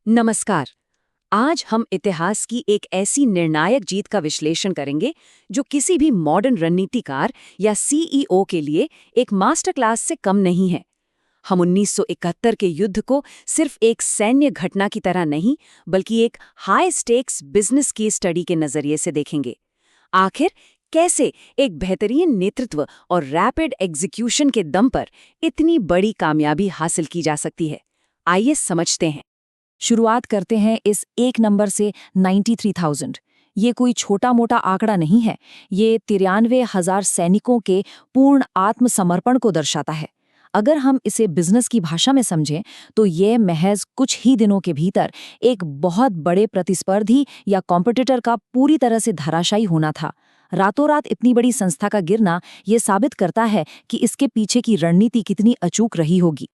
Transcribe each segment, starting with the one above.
नमस्कार। आज हम इतिहास की एक ऐसी निर्णायक जीत का विश्लेषण करेंगे जो किसी भी मॉडर्न रणनीतिकार या सीईओ के लिए एक मास्टर क्लास से कम नहीं है। हम 1971 के युद्ध को सिर्फ एक सैन्य घटना की तरह नहीं, बल्कि एक हाई स्टेक्स बिजनेस की स्टडी के नजरिए से देखेंगे। आखिर कैसे एक बेहतरीन नेतृत्व और रैपिड एग्जीक्यूशन के दम पर इतनी बड़ी कामयाबी हासिल की जा सकती है, आइए समझते हैं। शुरुआत करते हैं इस एक नंबर से 93,000। ये कोई छोटा मोटा आंकड़ा नहीं है, ये 93,000 सैनिकों के पूर्ण आत्मसमर्पण को दर्शाता है। अगर हम इसे बिजनेस की भाषा में समझें तो ये महज कुछ ही दिनों के भीतर एक बहुत बड़े प्रतिस्पर्धी या कॉम्पिटिटर का पूरी तरह से धराशायी होना था। रातों रात इतनी बड़ी संस्था का गिरना ये साबित करता है कि इसके पीछे की रणनीति कितनी अचूक रही होगी।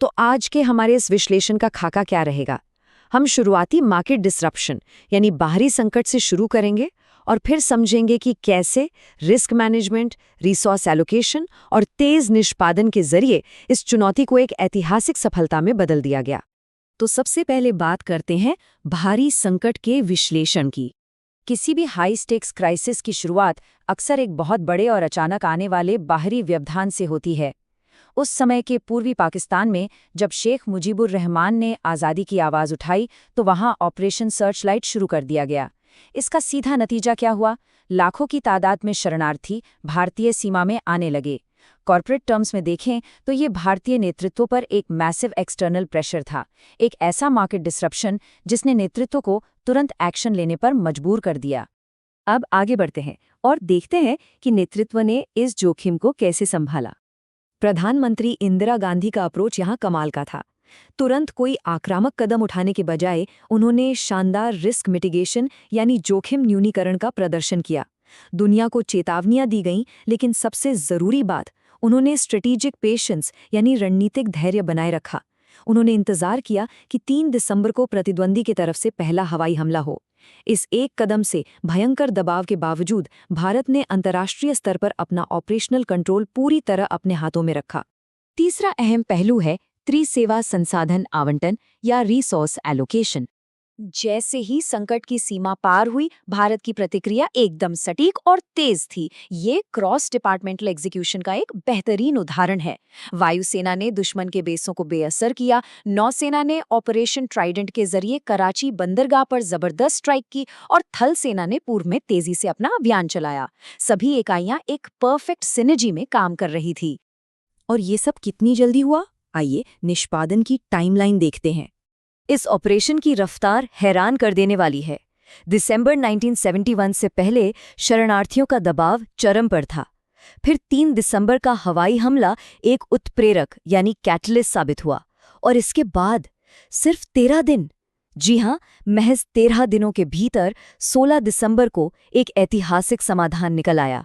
तो आज के हमारे इस विश्लेषण का खाका क्या रहेगा? हम शुरुआती मार्केट डिसरप्शन यानी बाहरी संकट से शुरू करेंगे और फिर समझेंगे कि कैसे रिस्क मैनेजमेंट, रिसोर्स एलोकेशन और तेज निष्पादन के जरिए इस चुनौती को एक ऐतिहासिक सफलता में बदल दिया गया। तो सबसे पहले बात करते हैं बाहरी संकट के विश्लेषण की। किसी भी हाई स्टेक्स क्राइसिस की शुरुआत अक्सर एक बहुत बड़े और अचानक आने वाले बाहरी व्यवधान से होती है। उस समय के पूर्वी पाकिस्तान में जब शेख मुजीबुर रहमान ने आज़ादी की आवाज़ उठाई तो वहां ऑपरेशन सर्चलाइट शुरू कर दिया गया। इसका सीधा नतीजा क्या हुआ? लाखों की तादाद में शरणार्थी भारतीय सीमा में आने लगे। कॉर्पोरेट टर्म्स में देखें तो ये भारतीय नेतृत्व पर एक मैसिव एक्सटर्नल प्रेशर था, एक ऐसा मार्केट डिसरप्शन जिसने नेतृत्व को तुरंत एक्शन लेने पर मजबूर कर दिया। अब आगे बढ़ते हैं और देखते हैं कि नेतृत्व ने इस जोखिम को कैसे संभाला। प्रधानमंत्री इंदिरा गांधी का अप्रोच यहाँ कमाल का था। तुरंत कोई आक्रामक कदम उठाने के बजाय उन्होंने शानदार रिस्क मिटिगेशन यानी जोखिम न्यूनीकरण का प्रदर्शन किया। दुनिया को चेतावनियां दी गईं, लेकिन सबसे जरूरी बात, उन्होंने स्ट्रेटेजिक पेशेंस यानी रणनीतिक धैर्य बनाए रखा। उन्होंने इंतजार किया कि 3 दिसंबर को प्रतिद्वंदी की तरफ से पहला हवाई हमला हो। इस एक कदम से भयंकर दबाव के बावजूद भारत ने अंतर्राष्ट्रीय स्तर पर अपना ऑपरेशनल कंट्रोल पूरी तरह अपने हाथों में रखा। तीसरा अहम पहलू है त्रिसेवा संसाधन आवंटन या रिसोर्स एलोकेशन। जैसे ही संकट की सीमा पार हुई, भारत की प्रतिक्रिया एकदम सटीक और तेज थी। ये क्रॉस डिपार्टमेंटल एग्जीक्यूशन का एक बेहतरीन उदाहरण है। वायुसेना ने दुश्मन के बेसों को बेअसर किया, नौसेना ने ऑपरेशन ट्राइडेंट के जरिए कराची बंदरगाह पर जबरदस्त स्ट्राइक की और थल सेना ने पूर्व में तेजी से अपना अभियान चलाया। सभी इकाइयां एक परफेक्ट सिनर्जी में काम कर रही थी। और ये सब कितनी जल्दी हुआ? आइए निष्पादन की टाइमलाइन देखते हैं। इस ऑपरेशन की रफ्तार हैरान कर देने वाली है। दिसंबर 1971 से पहले शरणार्थियों का दबाव चरम पर था। फिर 3 दिसंबर का हवाई हमला एक उत्प्रेरक यानी कैटलिस्ट साबित हुआ। और इसके बाद सिर्फ 13 दिन, जी हाँ, महज 13 दिनों के भीतर 16 दिसंबर को एक ऐतिहासिक समाधान निकल आया।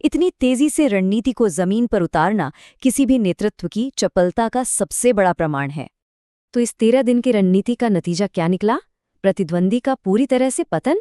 इतनी तेजी से रणनीति को जमीन पर उतारना किसी भी नेतृत्व की चपलता का सबसे बड़ा प्रमाण है। तो इस 13 दिन की रणनीति का नतीजा क्या निकला? प्रतिद्वंदी का पूरी तरह से पतन।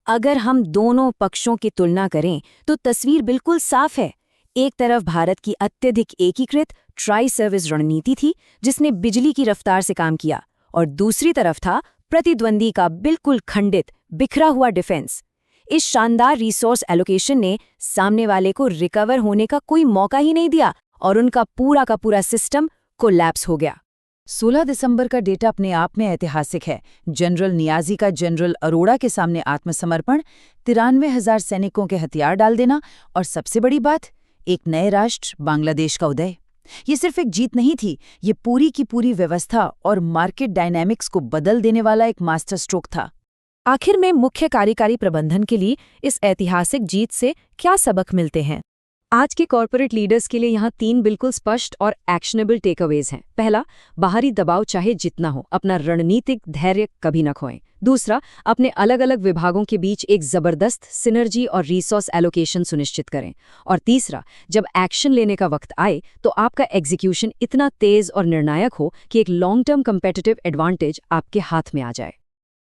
अगर हम दोनों पक्षों की तुलना करें तो तस्वीर बिल्कुल साफ है। एक तरफ भारत की अत्यधिक एकीकृत ट्राई सर्विस रणनीति थी जिसने बिजली की रफ्तार से काम किया, और दूसरी तरफ था प्रतिद्वंदी का बिल्कुल खंडित, बिखरा हुआ डिफेंस। इस शानदार रिसोर्स एलोकेशन ने सामने वाले को रिकवर होने का कोई मौका ही नहीं दिया और उनका पूरा का पूरा सिस्टम कोलैप्स हो गया। 16 दिसंबर का डेटा अपने आप में ऐतिहासिक है। जनरल नियाजी का जनरल अरोड़ा के सामने आत्मसमर्पण, 93,000 सैनिकों के हथियार डाल देना और सबसे बड़ी बात, एक नए राष्ट्र बांग्लादेश का उदय। ये सिर्फ एक जीत नहीं थी, ये पूरी की पूरी व्यवस्था और मार्केट डायनामिक्स को बदल देने वाला एक मास्टर स्ट्रोक था। आखिर में मुख्य कार्यकारी प्रबंधन के लिए इस ऐतिहासिक जीत से क्या सबक मिलते हैं? आज के कॉर्पोरेट लीडर्स के लिए यहाँ 3 बिल्कुल स्पष्ट और एक्शनेबल टेकअवेज हैं। पहला, बाहरी दबाव चाहे जितना हो, अपना रणनीतिक धैर्य कभी न खोएं। दूसरा, अपने अलग अलग विभागों के बीच एक जबरदस्त सिनर्जी और रिसोर्स एलोकेशन सुनिश्चित करें। और तीसरा, जब एक्शन लेने का वक्त आए तो आपका एग्जीक्यूशन इतना तेज और निर्णायक हो कि एक लॉन्ग टर्म कंपेटिटिव एडवांटेज आपके हाथ में आ जाए।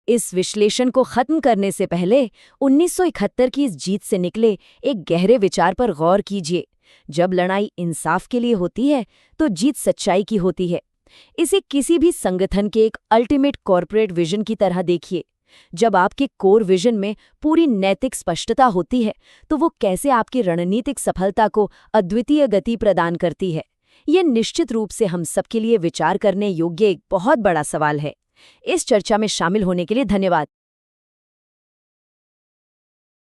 इस विश्लेषण को खत्म करने से पहले 1971 की इस जीत से निकले एक गहरे विचार पर गौर कीजिए। जब लड़ाई इंसाफ के लिए होती है तो जीत सच्चाई की होती है। इसे किसी भी संगठन के एक अल्टीमेट कॉर्पोरेट विजन की तरह देखिए। जब आपके कोर विजन में पूरी नैतिक स्पष्टता होती है तो वो कैसे आपकी रणनीतिक सफलता को अद्वितीय गति प्रदान करती है, ये निश्चित रूप से हम सबके लिए विचार करने योग्य एक बहुत बड़ा सवाल है। इस चर्चा में शामिल होने के लिए धन्यवाद।